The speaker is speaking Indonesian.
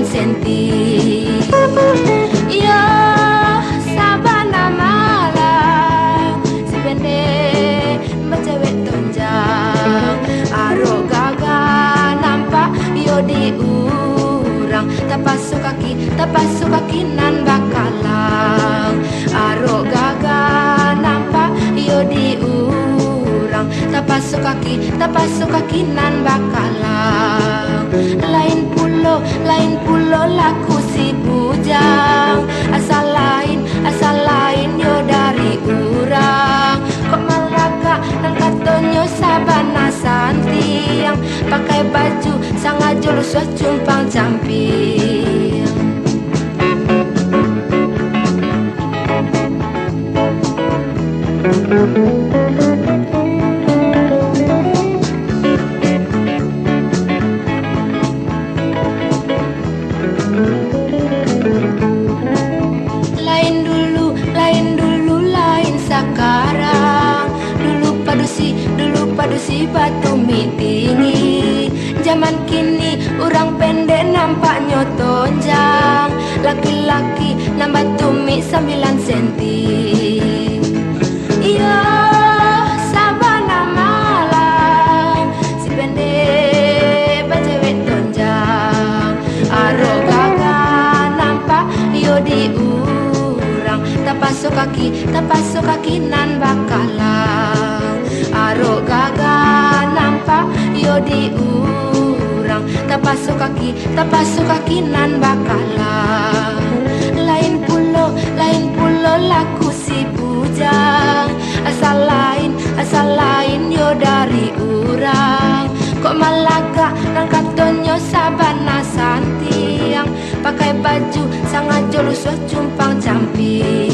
senti. Yo sabana malam si bende macewek tonjang aro gaga nampak yo diurang tapasuk kaki nan bakalang aro gaga nampak yo diurang tapasuk kaki nan bakalang lain pulo laku si bujang asal lain yo dari urang kok malaka dan katonyo sabana santi yang pakai baju sangat jolus cumpang camping. Si batu mi tinggi zaman kini orang pendek nampaknya tonjang laki-laki nambah tumi 9 senti. Iyo sabana malam si pendek bacewek tonjang aro gaga nampak yo diurang tapasuk kaki nan bakalang aro gaga nampak yo diurang tapasuk kaki nan bakalang lain pulo laku si bujang asal lain yo dari urang kok malaka nang katonyo sabana santi yang pakai baju sangat jolus cumpang camping.